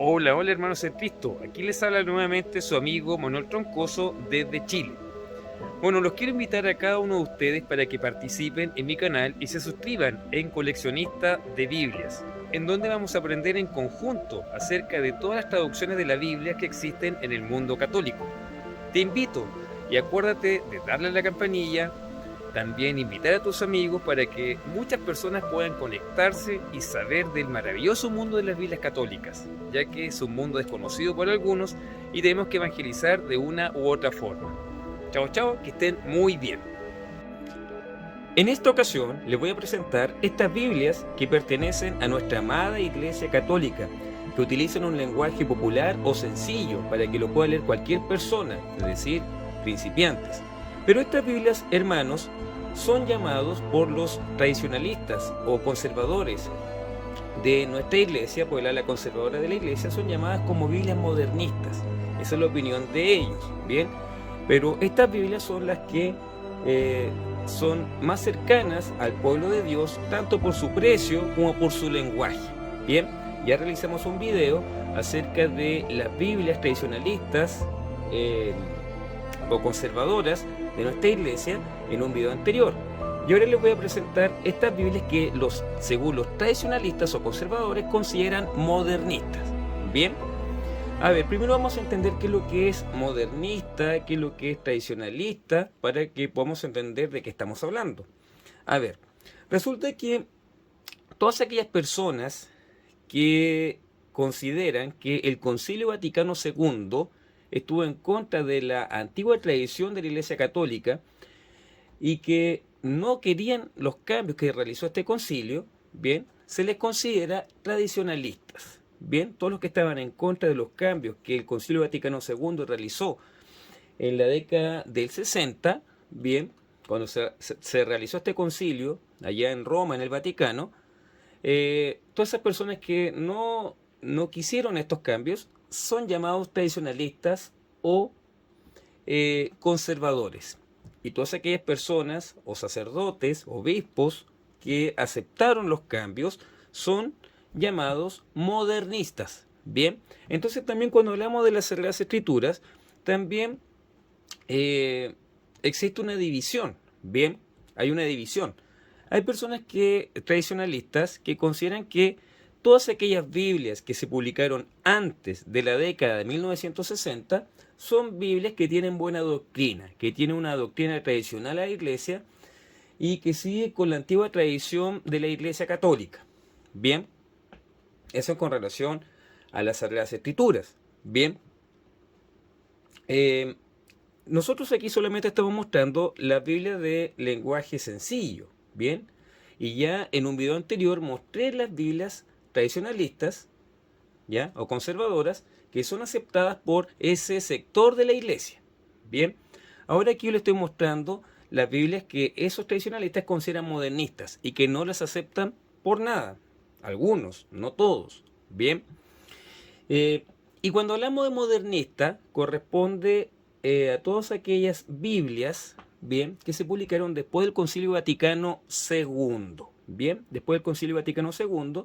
Hola, hola hermanos en Cristo, aquí les habla nuevamente su amigo Manuel Troncoso desde Chile. Bueno, los quiero invitar a cada uno de ustedes para que participen en mi canal y se suscriban en Coleccionista de Biblias, en donde vamos a aprender en conjunto acerca de todas las traducciones de la Biblia que existen en el mundo católico. Te invito y acuérdate de darle a la campanilla, también invitar a tus amigos para que muchas personas puedan conectarse y saber del maravilloso mundo de las Biblias católicas, ya que es un mundo desconocido por algunos y tenemos que evangelizar de una u otra forma. Chao, chao, que estén muy bien. En esta ocasión les voy a presentar estas Biblias que pertenecen a nuestra amada Iglesia Católica, que utilizan un lenguaje popular o sencillo para que lo pueda leer cualquier persona, es decir, principiantes. Pero estas Biblias, hermanos, son llamados por los tradicionalistas o conservadores de nuestra iglesia, pues la ala conservadora de la iglesia, son llamadas como Biblias modernistas. Esa es la opinión de ellos, ¿bien? Pero estas Biblias son las que son más cercanas al pueblo de Dios, tanto por su precio como por su lenguaje, ¿bien? Ya realizamos un video acerca de las Biblias tradicionalistas o conservadoras de nuestra iglesia en un video anterior. Y ahora les voy a presentar estas Biblias que según los tradicionalistas o conservadores consideran modernistas. Bien, a ver, primero vamos a entender qué es lo que es modernista, qué es lo que es tradicionalista, para que podamos entender de qué estamos hablando. A ver, resulta que todas aquellas personas que consideran que el Concilio Vaticano II estuvo en contra de la antigua tradición de la Iglesia Católica y que no querían los cambios que realizó este concilio, bien, se les considera tradicionalistas. Bien, todos los que estaban en contra de los cambios que el Concilio Vaticano II realizó en la década del 60, bien, cuando se realizó este concilio allá en Roma, en el Vaticano, todas esas personas que no quisieron estos cambios son llamados tradicionalistas o conservadores. Y todas aquellas personas o sacerdotes, obispos que aceptaron los cambios son llamados modernistas. Bien, entonces también cuando hablamos de las Sagradas Escrituras, también existe una división. Bien, hay una división. Hay personas tradicionalistas que consideran que todas aquellas Biblias que se publicaron antes de la década de 1960 son Biblias que tienen buena doctrina, que tienen una doctrina tradicional a la Iglesia y que sigue con la antigua tradición de la Iglesia Católica. Bien, eso con relación a las Sagradas Escrituras. Bien, nosotros aquí solamente estamos mostrando la Biblia de lenguaje sencillo. Bien, y ya en un video anterior mostré las Biblias tradicionalistas, ¿ya? O conservadoras, que son aceptadas por ese sector de la iglesia. Bien, ahora aquí yo les estoy mostrando las Biblias que esos tradicionalistas consideran modernistas y que no las aceptan por nada. Algunos, no todos. Bien, y cuando hablamos de modernista, corresponde a todas aquellas Biblias, bien, que se publicaron después del Concilio Vaticano II. Bien, después del Concilio Vaticano II,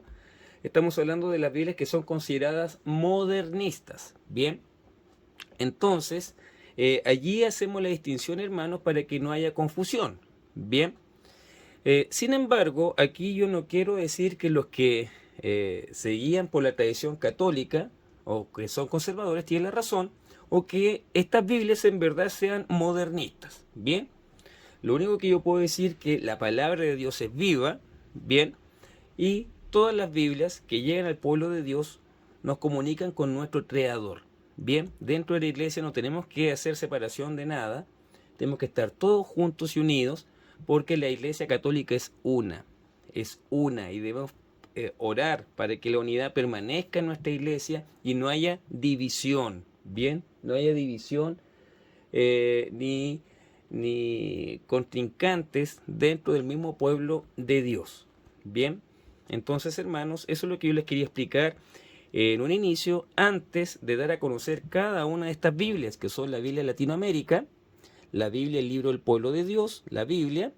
estamos hablando de las Biblias que son consideradas modernistas. Bien, entonces, allí hacemos la distinción, hermanos, para que no haya confusión. Bien, sin embargo, aquí yo no quiero decir que los que se guían por la tradición católica o que son conservadores tienen la razón, o que estas Biblias en verdad sean modernistas. Bien, lo único que yo puedo decir es que la palabra de Dios es viva, bien, y todas las Biblias que llegan al pueblo de Dios nos comunican con nuestro Creador. Bien, dentro de la iglesia no tenemos que hacer separación de nada, tenemos que estar todos juntos y unidos, porque la iglesia católica es una y debemos orar para que la unidad permanezca en nuestra iglesia y no haya división, ¿bien? No haya división ni contrincantes dentro del mismo pueblo de Dios, ¿bien? Entonces, hermanos, eso es lo que yo les quería explicar en un inicio, antes de dar a conocer cada una de estas Biblias, que son la Biblia de Latinoamérica, la Biblia, el libro del pueblo de Dios, la Biblia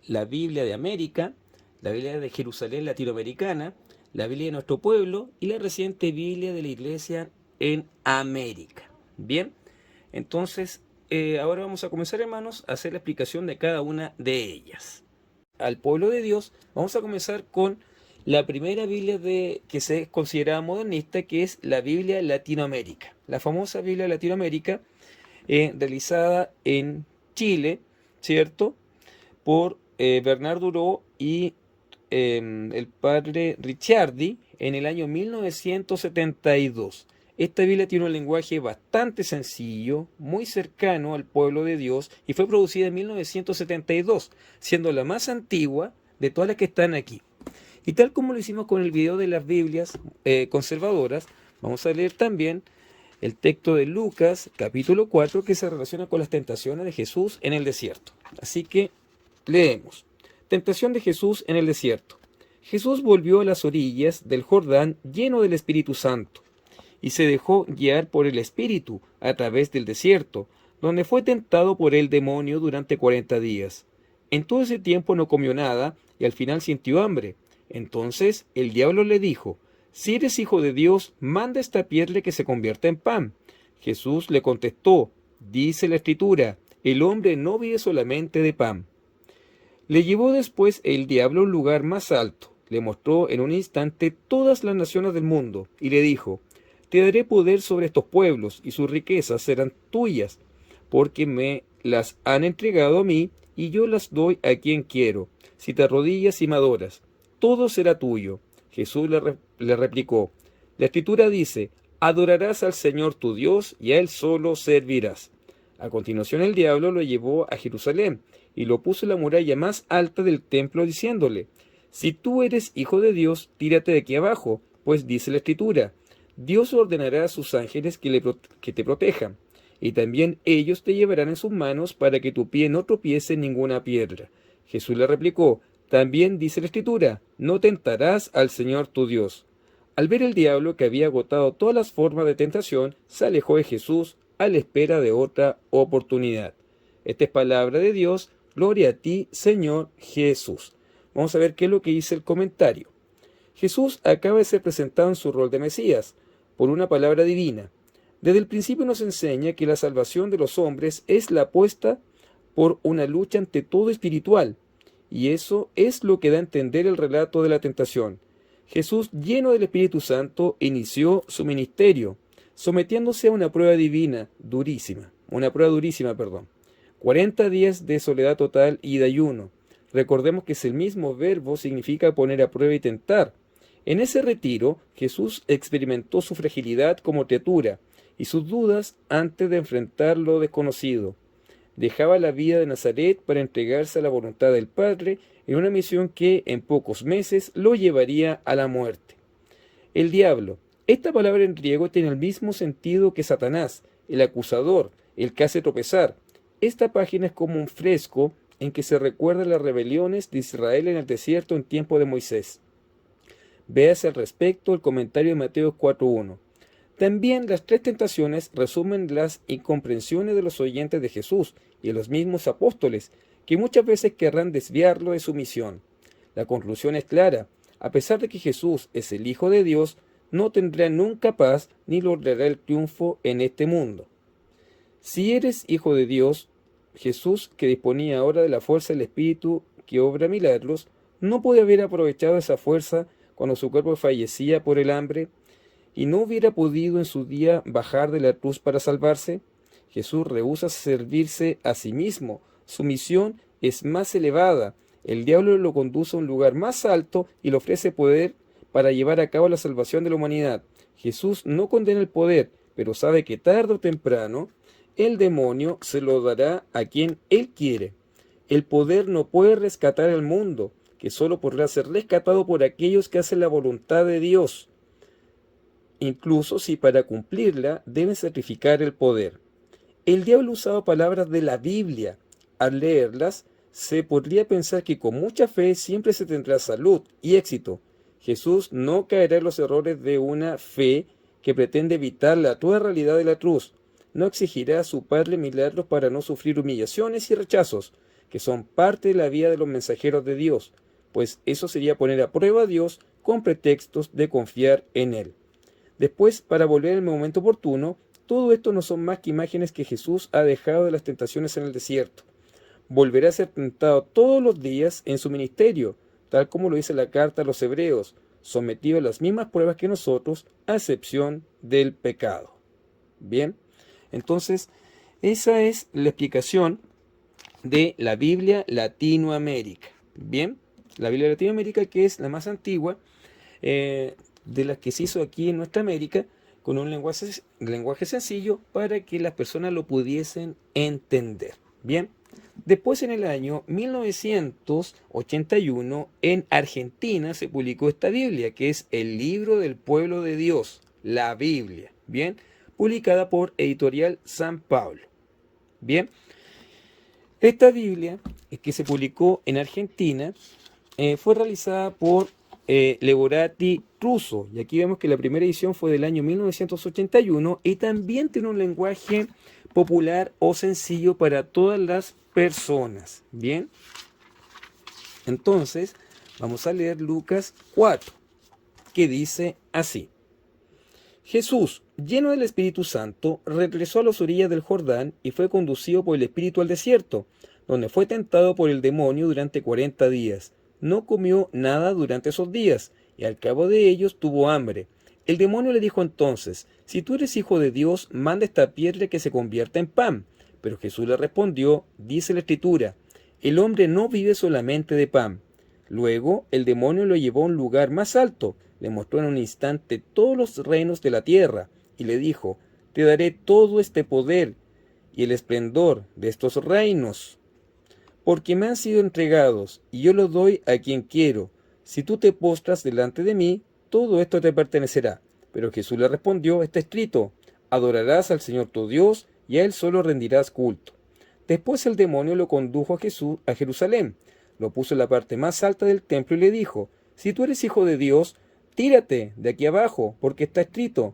de América, la Biblia de Jerusalén latinoamericana, la Biblia de nuestro pueblo y la reciente Biblia de la Iglesia en América. Bien, entonces ahora vamos a comenzar, hermanos, a hacer la explicación de cada una de ellas. Al pueblo de Dios, vamos a comenzar con la primera Biblia que se considera modernista, que es la Biblia Latinoamérica. La famosa Biblia Latinoamérica, realizada en Chile, ¿cierto? Por Bernardo Duró y el padre Ricciardi en el año 1972. Esta Biblia tiene un lenguaje bastante sencillo, muy cercano al pueblo de Dios y fue producida en 1972, siendo la más antigua de todas las que están aquí. Y tal como lo hicimos con el video de las Biblias conservadoras, vamos a leer también el texto de Lucas, capítulo 4, que se relaciona con las tentaciones de Jesús en el desierto. Así que leemos. Tentación de Jesús en el desierto. Jesús volvió a las orillas del Jordán lleno del Espíritu Santo, y se dejó guiar por el Espíritu a través del desierto, donde fue tentado por el demonio durante 40 días. En todo ese tiempo no comió nada, y al final sintió hambre. Entonces el diablo le dijo: si eres hijo de Dios, manda esta piedra que se convierta en pan. Jesús le contestó: dice la Escritura, el hombre no vive solamente de pan. Le llevó después el diablo a un lugar más alto, le mostró en un instante todas las naciones del mundo, y le dijo: te daré poder sobre estos pueblos, y sus riquezas serán tuyas, porque me las han entregado a mí, y yo las doy a quien quiero. Si te arrodillas y me adoras, todo será tuyo. Jesús le replicó: la Escritura dice, adorarás al Señor tu Dios, y a Él solo servirás. A continuación el diablo lo llevó a Jerusalén, y lo puso en la muralla más alta del templo, diciéndole: si tú eres hijo de Dios, tírate de aquí abajo, pues dice la Escritura, Dios ordenará a sus ángeles que te protejan, y también ellos te llevarán en sus manos para que tu pie no tropiece en ninguna piedra. Jesús le replicó: también dice la Escritura, no tentarás al Señor tu Dios. Al ver el diablo que había agotado todas las formas de tentación, se alejó de Jesús a la espera de otra oportunidad. Esta es palabra de Dios. Gloria a ti, Señor Jesús. Vamos a ver qué es lo que dice el comentario. Jesús acaba de ser presentado en su rol de Mesías por una palabra divina. Desde el principio nos enseña que la salvación de los hombres es la apuesta por una lucha ante todo espiritual, y eso es lo que da a entender el relato de la tentación. Jesús, lleno del Espíritu Santo, inició su ministerio, sometiéndose a una prueba durísima, 40 días de soledad total y de ayuno. Recordemos que el mismo verbo significa poner a prueba y tentar. En ese retiro, Jesús experimentó su fragilidad como criatura y sus dudas antes de enfrentar lo desconocido. Dejaba la vida de Nazaret para entregarse a la voluntad del Padre en una misión que en pocos meses lo llevaría a la muerte. El diablo. Esta palabra en griego tiene el mismo sentido que Satanás, el acusador, el que hace tropezar. Esta página es como un fresco en que se recuerdan las rebeliones de Israel en el desierto en tiempo de Moisés. Véase al respecto el comentario de Mateo 4.1. También las tres tentaciones resumen las incomprensiones de los oyentes de Jesús y de los mismos apóstoles, que muchas veces querrán desviarlo de su misión. La conclusión es clara: a pesar de que Jesús es el Hijo de Dios, no tendrá nunca paz ni logrará el triunfo en este mundo. Si eres hijo de Dios, Jesús, que disponía ahora de la fuerza del Espíritu que obra milagros, no puede haber aprovechado esa fuerza cuando su cuerpo fallecía por el hambre, y no hubiera podido en su día bajar de la cruz para salvarse. Jesús rehúsa servirse a sí mismo. Su misión es más elevada. El diablo lo conduce a un lugar más alto y le ofrece poder para llevar a cabo la salvación de la humanidad. Jesús no condena el poder, pero sabe que tarde o temprano el demonio se lo dará a quien él quiere. El poder no puede rescatar al mundo, que solo podrá ser rescatado por aquellos que hacen la voluntad de Dios, incluso si para cumplirla deben sacrificar el poder. El diablo usaba palabras de la Biblia. Al leerlas, se podría pensar que con mucha fe siempre se tendrá salud y éxito. Jesús no caerá en los errores de una fe que pretende evitar la toda realidad de la cruz. No exigirá a su Padre milagros para no sufrir humillaciones y rechazos, que son parte de la vida de los mensajeros de Dios, pues eso sería poner a prueba a Dios con pretextos de confiar en Él. Después, para volver al momento oportuno, todo esto no son más que imágenes que Jesús ha dejado de las tentaciones en el desierto. Volverá a ser tentado todos los días en su ministerio, tal como lo dice la carta a los Hebreos, sometido a las mismas pruebas que nosotros, a excepción del pecado. Bien, entonces, esa es la explicación de la Biblia Latinoamérica. Bien, la Biblia Latinoamérica, que es la más antigua de las que se hizo aquí en nuestra América, con un lenguaje sencillo para que las personas lo pudiesen entender. Bien, después en el año 1981 en Argentina se publicó esta Biblia, que es el libro del pueblo de Dios, la Biblia, bien, publicada por Editorial San Pablo. Bien, esta Biblia que se publicó en Argentina fue realizada por Levorati Russo, y aquí vemos que la primera edición fue del año 1981 y también tiene un lenguaje popular o sencillo para todas las personas. Bien, entonces vamos a leer Lucas 4, que dice así: Jesús, lleno del Espíritu Santo, regresó a las orillas del Jordán y fue conducido por el Espíritu al desierto, donde fue tentado por el demonio durante 40 días. No comió nada durante esos días, y al cabo de ellos tuvo hambre. El demonio le dijo entonces: si tú eres hijo de Dios, manda esta piedra que se convierta en pan. Pero Jesús le respondió: dice la Escritura, el hombre no vive solamente de pan. Luego el demonio lo llevó a un lugar más alto, le mostró en un instante todos los reinos de la tierra, y le dijo: te daré todo este poder y el esplendor de estos reinos, porque me han sido entregados, y yo los doy a quien quiero. Si tú te postras delante de mí, todo esto te pertenecerá. Pero Jesús le respondió: está escrito, adorarás al Señor tu Dios, y a Él solo rendirás culto. Después el demonio lo condujo a Jesús a Jerusalén, lo puso en la parte más alta del templo y le dijo: si tú eres hijo de Dios, tírate de aquí abajo, porque está escrito,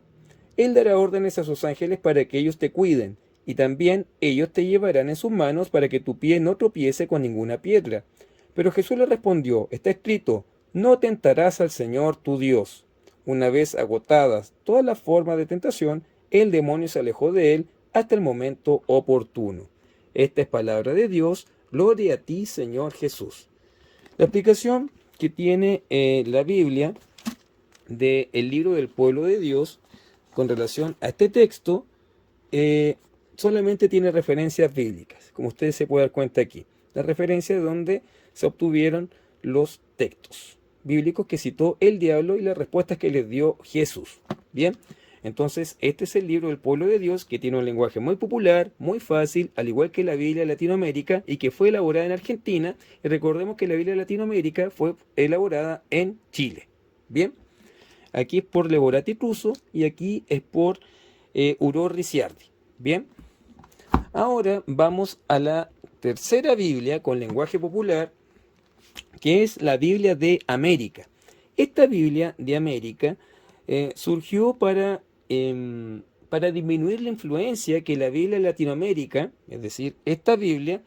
Él dará órdenes a sus ángeles para que ellos te cuiden, y también ellos te llevarán en sus manos para que tu pie no tropiece con ninguna piedra. Pero Jesús le respondió: está escrito, no tentarás al Señor tu Dios. Una vez agotadas todas las formas de tentación, el demonio se alejó de él hasta el momento oportuno. Esta es palabra de Dios. Gloria a ti, Señor Jesús. La explicación que tiene la Biblia del libro del pueblo de Dios con relación a este texto solamente tiene referencias bíblicas, como ustedes se pueden dar cuenta aquí. La referencia de donde se obtuvieron los textos bíblicos que citó el diablo y las respuestas que les dio Jesús. Bien, entonces este es el libro del pueblo de Dios, que tiene un lenguaje muy popular, muy fácil, al igual que la Biblia de Latinoamérica, y que fue elaborada en Argentina. Y recordemos que la Biblia de Latinoamérica fue elaborada en Chile. Bien, aquí es por Levorati Russo y aquí es por Uro Ricciardi. Bien, ahora vamos a la tercera Biblia con lenguaje popular, que es la Biblia de América. Esta Biblia de América surgió para disminuir la influencia que la Biblia de Latinoamérica, es decir, esta Biblia,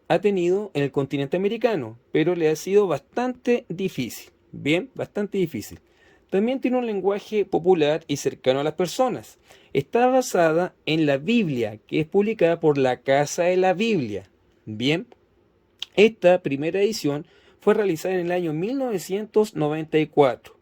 ha tenido en el continente americano, pero le ha sido bastante difícil. Bien, bastante difícil. También tiene un lenguaje popular y cercano a las personas. Está basada en la Biblia, que es publicada por la Casa de la Biblia. Bien, esta primera edición fue realizada en el año 1994.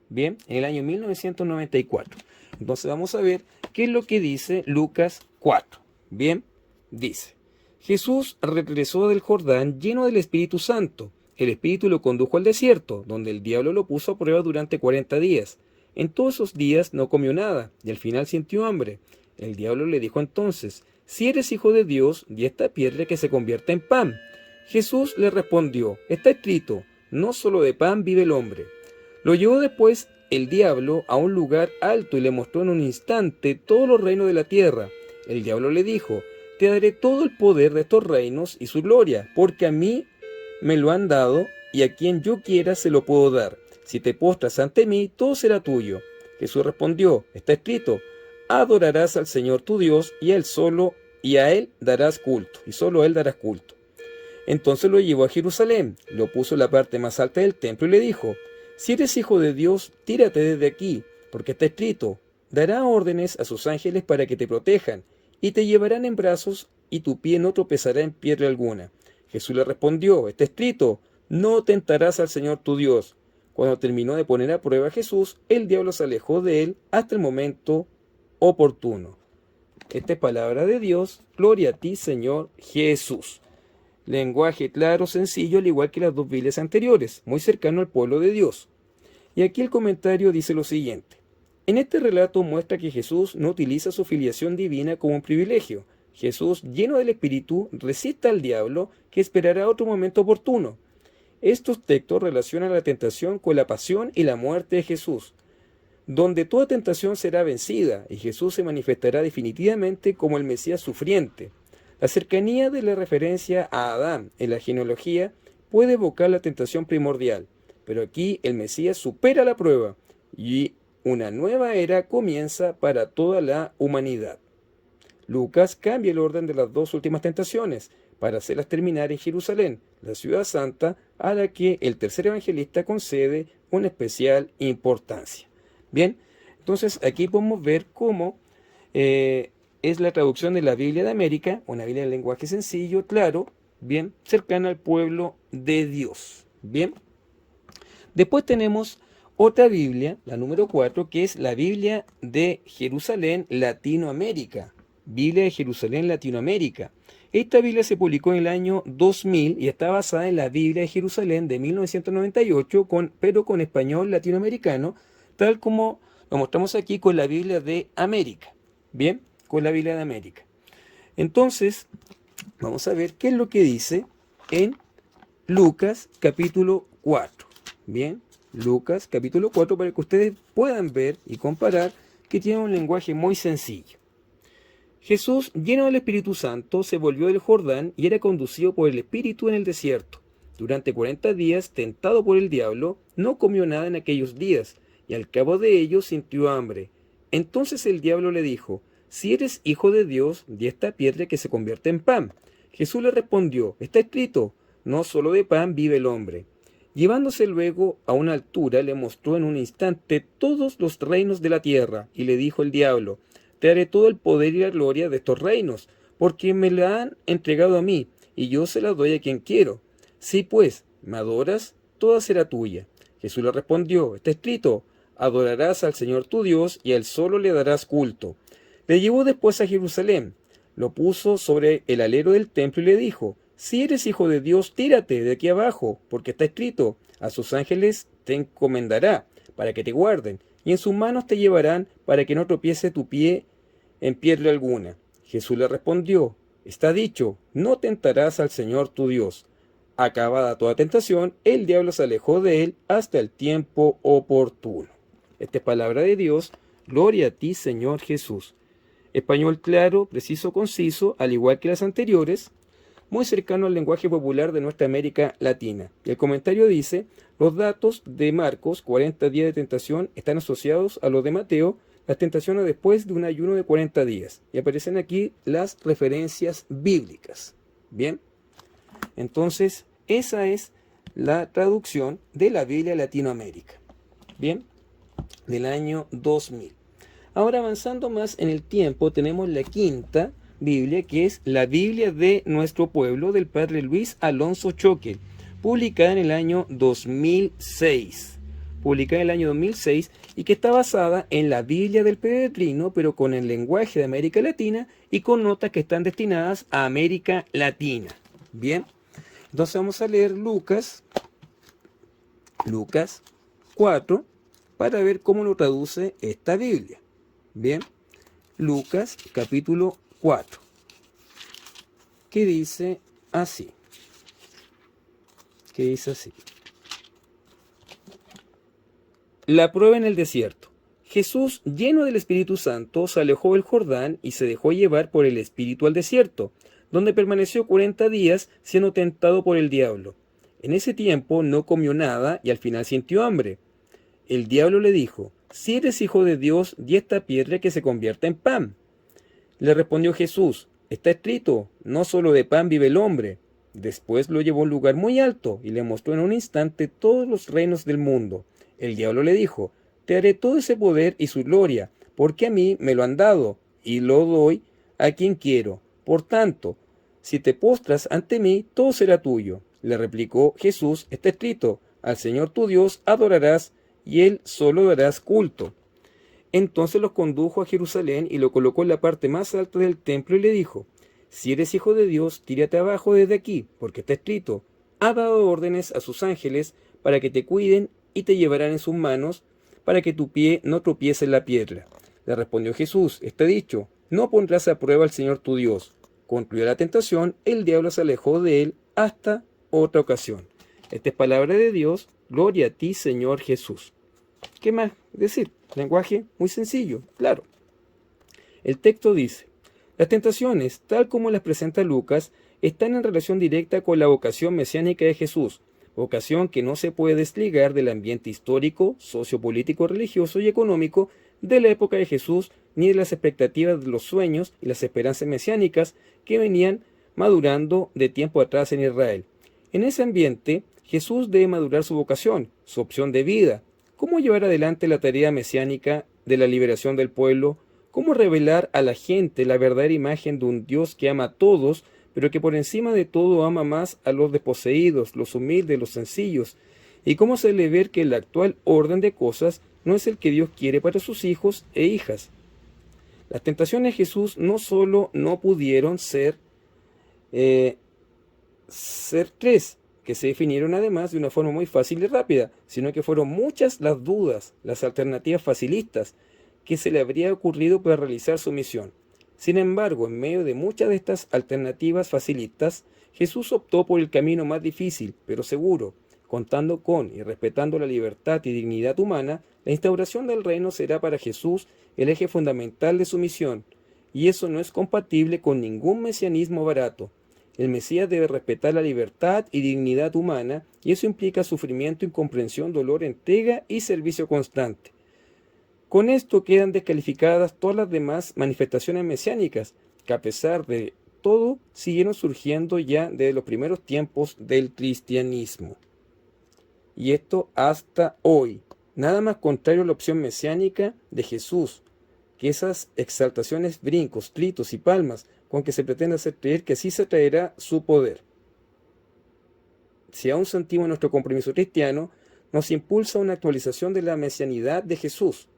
Bien, en el año 1994. Entonces vamos a ver qué es lo que dice Lucas 4. Bien, dice: Jesús regresó del Jordán lleno del Espíritu Santo. El Espíritu lo condujo al desierto, donde el diablo lo puso a prueba durante 40 días. En todos esos días no comió nada, y al final sintió hambre. El diablo le dijo entonces: si eres hijo de Dios, di esta piedra que se convierta en pan. Jesús le respondió, está escrito, no solo de pan vive el hombre. Lo llevó después el diablo a un lugar alto y le mostró en un instante todos los reinos de la tierra. El diablo le dijo, te daré todo el poder de estos reinos y su gloria, porque a mí me lo han dado y a quien yo quiera se lo puedo dar. Si te postras ante mí, todo será tuyo. Jesús respondió, está escrito, adorarás al Señor tu Dios y a él darás culto, y solo a él darás culto. Entonces lo llevó a Jerusalén, lo puso en la parte más alta del templo y le dijo, si eres hijo de Dios, tírate desde aquí, porque está escrito, dará órdenes a sus ángeles para que te protejan, y te llevarán en brazos, y tu pie no tropezará en piedra alguna. Jesús le respondió, está escrito, no tentarás al Señor tu Dios. Cuando terminó de poner a prueba a Jesús, el diablo se alejó de él hasta el momento oportuno. Esta es palabra de Dios, gloria a ti, Señor Jesús. Lenguaje claro, sencillo, al igual que las dos Biblias anteriores, muy cercano al pueblo de Dios. Y aquí el comentario dice lo siguiente. En este relato muestra que Jesús no utiliza su filiación divina como un privilegio. Jesús, lleno del Espíritu, resiste al diablo, que esperará otro momento oportuno. Estos textos relacionan la tentación con la pasión y la muerte de Jesús, donde toda tentación será vencida y Jesús se manifestará definitivamente como el Mesías sufriente. La cercanía de la referencia a Adán en la genealogía puede evocar la tentación primordial, pero aquí el Mesías supera la prueba y una nueva era comienza para toda la humanidad. Lucas cambia el orden de las dos últimas tentaciones para hacerlas terminar en Jerusalén, la ciudad santa, a la que el tercer evangelista concede una especial importancia. Bien, entonces aquí podemos ver cómo es la traducción de la Biblia de América, una Biblia de lenguaje sencillo, claro, bien, cercana al pueblo de Dios. Bien, después tenemos otra Biblia, la número 4, que es la Biblia de Jerusalén, Latinoamérica. Biblia de Jerusalén, Latinoamérica. Esta Biblia se publicó en el año 2000 y está basada en la Biblia de Jerusalén de 1998, pero con español latinoamericano, tal como lo mostramos aquí con la Biblia de América. Bien, con la Biblia de América. Entonces, vamos a ver qué es lo que dice en Lucas capítulo 4. Bien, Lucas capítulo 4, para que ustedes puedan ver y comparar que tiene un lenguaje muy sencillo. Jesús, lleno del Espíritu Santo, se volvió del Jordán y era conducido por el Espíritu en el desierto. Durante 40 días, tentado por el diablo, no comió nada en aquellos días, y al cabo de ellos sintió hambre. Entonces el diablo le dijo, si eres hijo de Dios, di a esta piedra que se convierte en pan. Jesús le respondió, está escrito, no solo de pan vive el hombre. Llevándose luego a una altura, le mostró en un instante todos los reinos de la tierra, y le dijo el diablo, te daré todo el poder y la gloria de estos reinos, porque me la han entregado a mí, y yo se la doy a quien quiero. Si pues me adoras, toda será tuya. Jesús le respondió, está escrito, adorarás al Señor tu Dios, y a él solo le darás culto. Le llevó después a Jerusalén, lo puso sobre el alero del templo y le dijo, si eres hijo de Dios, tírate de aquí abajo, porque está escrito, a sus ángeles te encomendará, para que te guarden, y en sus manos te llevarán, para que no tropiece tu pie en piedra alguna. Jesús le respondió, está dicho, no tentarás al Señor tu Dios. Acabada toda tentación, el diablo se alejó de él hasta el tiempo oportuno. Esta es palabra de Dios, gloria a ti, Señor Jesús. Español claro, preciso, conciso, al igual que las anteriores, muy cercano al lenguaje popular de nuestra América Latina. Y el comentario dice, los datos de Marcos, 40 días de tentación, están asociados a los de Mateo, las tentaciones después de un ayuno de 40 días. Y aparecen aquí las referencias bíblicas. Bien, entonces esa es la traducción de la Biblia Latinoamérica. Bien, del año 2000. Ahora avanzando más en el tiempo, tenemos la quinta Biblia, que es la Biblia de nuestro pueblo, del padre Luis Alonso Choque, publicada en el año 2006. Publicada en el año 2006 y que está basada en la Biblia del Peregrino, pero con el lenguaje de América Latina y con notas que están destinadas a América Latina. Bien, entonces vamos a leer Lucas 4 para ver cómo lo traduce esta Biblia. Bien, Lucas capítulo 4, que dice así. que dice así. La prueba en el desierto. Jesús, lleno del Espíritu Santo, se alejó del Jordán y se dejó llevar por el Espíritu al desierto, donde permaneció 40 días siendo tentado por el diablo. En ese tiempo no comió nada y al final sintió hambre. El diablo le dijo: si eres hijo de Dios, di a esta piedra que se convierta en pan. Le respondió Jesús: está escrito, no solo de pan vive el hombre. Después lo llevó a un lugar muy alto y le mostró en un instante todos los reinos del mundo. El diablo le dijo: te daré todo ese poder y su gloria, porque a mí me lo han dado, y lo doy a quien quiero. Por tanto, si te postras ante mí, todo será tuyo. Le replicó Jesús: está escrito, al Señor tu Dios adorarás, y Él solo darás culto. Entonces los condujo a Jerusalén y lo colocó en la parte más alta del templo y le dijo: si eres hijo de Dios, tírate abajo desde aquí, porque está escrito, ha dado órdenes a sus ángeles para que te cuiden y te llevarán en sus manos, para que tu pie no tropiece en la piedra. Le respondió Jesús: está dicho, no pondrás a prueba al Señor tu Dios. Concluyó la tentación, el diablo se alejó de él hasta otra ocasión. Esta es palabra de Dios, gloria a ti, Señor Jesús. ¿Qué más decir? Lenguaje muy sencillo, claro. El texto dice: las tentaciones, tal como las presenta Lucas, están en relación directa con la vocación mesiánica de Jesús, vocación que no se puede desligar del ambiente histórico, sociopolítico, religioso y económico de la época de Jesús, ni de las expectativas de los sueños y las esperanzas mesiánicas que venían madurando de tiempo atrás en Israel. En ese ambiente, Jesús debe madurar su vocación, su opción de vida, cómo llevar adelante la tarea mesiánica de la liberación del pueblo, cómo revelar a la gente la verdadera imagen de un Dios que ama a todos, pero que por encima de todo ama más a los desposeídos, los humildes, los sencillos, y cómo hacerle ver que el actual orden de cosas no es el que Dios quiere para sus hijos e hijas. Las tentaciones de Jesús no solo no pudieron ser tres, que se definieron además de una forma muy fácil y rápida, sino que fueron muchas las dudas, las alternativas facilistas que se le habría ocurrido para realizar su misión. Sin embargo, en medio de muchas de estas alternativas facilistas, Jesús optó por el camino más difícil, pero seguro. Contando con y respetando la libertad y dignidad humana, la instauración del reino será para Jesús el eje fundamental de su misión, y eso no es compatible con ningún mesianismo barato. El Mesías debe respetar la libertad y dignidad humana, y eso implica sufrimiento, incomprensión, dolor, entrega y servicio constante. Con esto quedan descalificadas todas las demás manifestaciones mesiánicas, que a pesar de todo siguieron surgiendo ya desde los primeros tiempos del cristianismo. Y esto hasta hoy. Nada más contrario a la opción mesiánica de Jesús, que esas exaltaciones, brincos, gritos y palmas con que se pretende hacer creer que así se traerá su poder. Si aún sentimos nuestro compromiso cristiano, nos impulsa una actualización de la mesianidad de Jesús.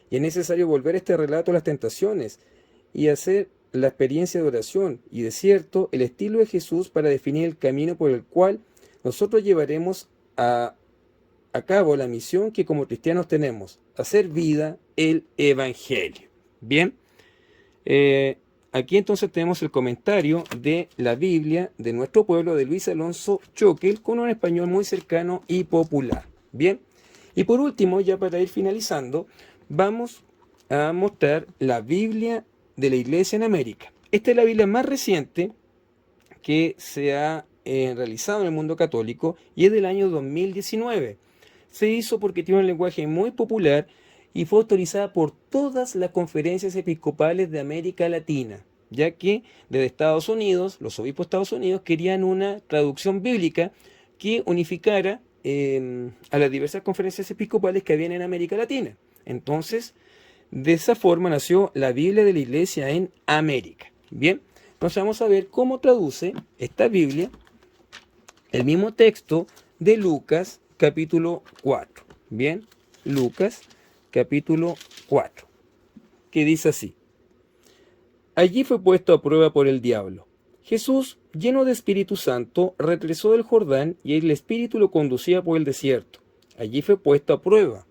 Y es necesario volver a este relato a las tentaciones y hacer la experiencia de oración y desierto, el estilo de Jesús para definir el camino por el cual nosotros llevaremos a cabo la misión que como cristianos tenemos, hacer vida el Evangelio. Bien, aquí entonces tenemos el comentario de la Biblia de nuestro pueblo de Luis Alonso Choquel con un español muy cercano y popular. Bien, y por último, ya para ir finalizando, vamos a mostrar la Biblia de la Iglesia en América. Esta es la Biblia más reciente que se ha realizado en el mundo católico y es del año 2019. Se hizo porque tiene un lenguaje muy popular y fue autorizada por todas las conferencias episcopales de América Latina, ya que desde Estados Unidos, los obispos de Estados Unidos querían una traducción bíblica que unificara a las diversas conferencias episcopales que habían en América Latina. Entonces, de esa forma nació la Biblia de la Iglesia en América. Bien, entonces vamos a ver cómo traduce esta Biblia el mismo texto de Lucas capítulo 4. Bien, Lucas capítulo 4, que dice así: allí fue puesto a prueba por el diablo. Jesús, lleno de Espíritu Santo, regresó del Jordán y el Espíritu lo conducía por el desierto. Allí fue puesto a prueba.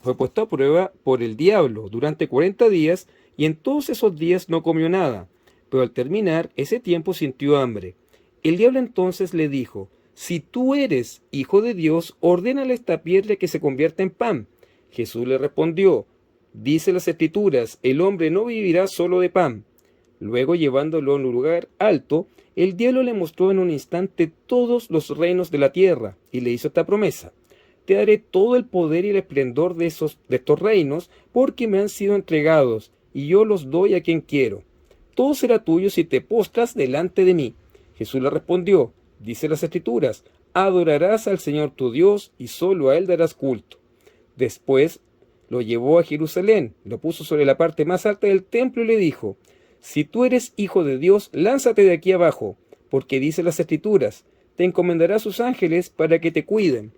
Fue puesto a prueba por el diablo durante 40 días y en todos esos días no comió nada. pero al terminar ese tiempo sintió hambre. El diablo entonces le dijo: si tú eres hijo de Dios, ordénale a esta piedra que se convierta en pan. Jesús le respondió: dice las Escrituras, el hombre no vivirá solo de pan. Luego, llevándolo a un lugar alto, el diablo le mostró en un instante todos los reinos de la tierra, y le hizo esta promesa: te daré todo el poder y el esplendor de estos reinos, porque me han sido entregados, y yo los doy a quien quiero. Todo será tuyo si te postras delante de mí. Jesús le respondió: dice las Escrituras, adorarás al Señor tu Dios, y solo a Él darás culto. Después lo llevó a Jerusalén, lo puso sobre la parte más alta del templo y le dijo: si tú eres hijo de Dios, lánzate de aquí abajo, porque dice las Escrituras, te encomendará a sus ángeles para que te cuiden.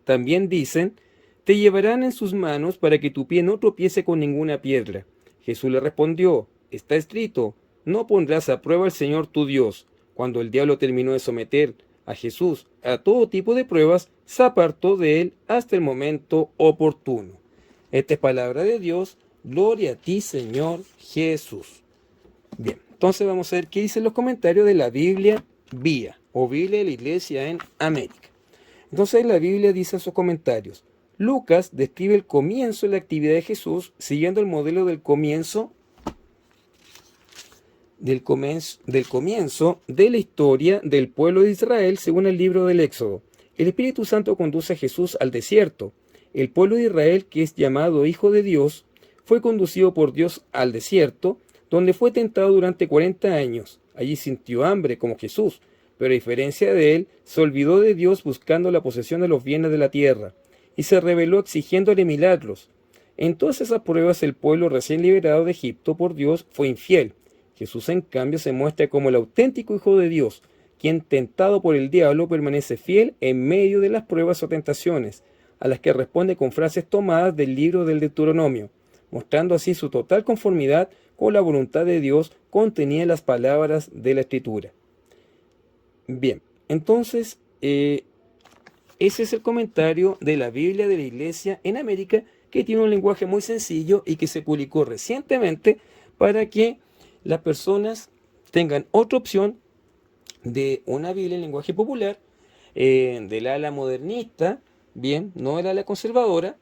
También dicen, te llevarán en sus manos para que tu pie no tropiece con ninguna piedra. Jesús le respondió: está escrito, no pondrás a prueba al Señor tu Dios. Cuando el diablo terminó de someter a Jesús a todo tipo de pruebas, se apartó de él hasta el momento oportuno. Esta es palabra de Dios. Gloria a ti, Señor Jesús. Bien, entonces vamos a ver qué dicen los comentarios de la Biblia Vía, o Biblia de la Iglesia en América. Entonces la Biblia dice en sus comentarios: Lucas describe el comienzo de la actividad de Jesús siguiendo el modelo del comienzo de la historia del pueblo de Israel según el libro del Éxodo. El Espíritu Santo conduce a Jesús al desierto. El pueblo de Israel, que es llamado Hijo de Dios, fue conducido por Dios al desierto, donde fue tentado durante 40 años. Allí sintió hambre como Jesús, pero a diferencia de él, se olvidó de Dios buscando la posesión de los bienes de la tierra, y se rebeló exigiéndole milagros. En todas esas pruebas, el pueblo recién liberado de Egipto por Dios fue infiel. Jesús, en cambio, se muestra como el auténtico Hijo de Dios, quien, tentado por el diablo, permanece fiel en medio de las pruebas o tentaciones, a las que responde con frases tomadas del libro del Deuteronomio, mostrando así su total conformidad con la voluntad de Dios contenida en las palabras de la Escritura. Bien, entonces, ese es el comentario de la Biblia de la Iglesia en América, que tiene un lenguaje muy sencillo y que se publicó recientemente para que las personas tengan otra opción de una Biblia en lenguaje popular, del ala modernista, bien, no del ala conservadora,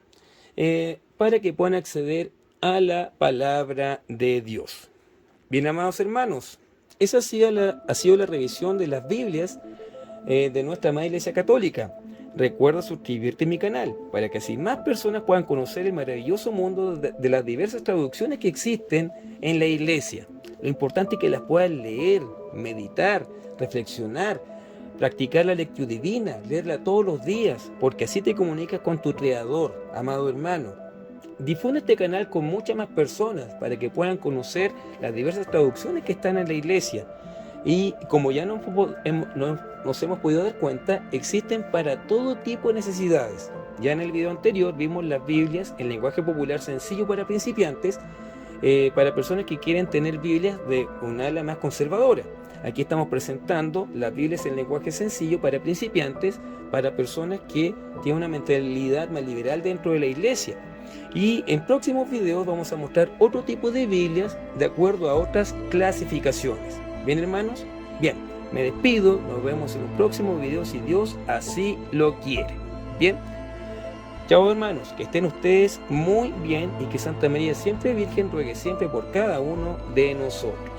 para que puedan acceder a la palabra de Dios. Bien, amados hermanos, esa ha sido la revisión de las Biblias de nuestra amada Iglesia Católica. Recuerda suscribirte a mi canal para que así más personas puedan conocer el maravilloso mundo de las diversas traducciones que existen en la Iglesia. Lo importante es que las puedan leer, meditar, reflexionar, practicar la lectura divina, leerla todos los días, porque así te comunicas con tu Creador, amado hermano. Difunde este canal con muchas más personas para que puedan conocer las diversas traducciones que están en la Iglesia. Y como ya nos hemos podido dar cuenta, existen para todo tipo de necesidades. Ya en el video anterior vimos las Biblias en lenguaje popular sencillo para principiantes, para personas que quieren tener Biblias de un ala más conservadora. Aquí estamos presentando las Biblias en lenguaje sencillo para principiantes, para personas que tienen una mentalidad más liberal dentro de la Iglesia. Y en próximos videos vamos a mostrar otro tipo de Biblias de acuerdo a otras clasificaciones. ¿Bien, hermanos? Bien, me despido, nos vemos en un próximo video si Dios así lo quiere. Bien, chao hermanos, que estén ustedes muy bien y que Santa María siempre Virgen ruegue siempre por cada uno de nosotros.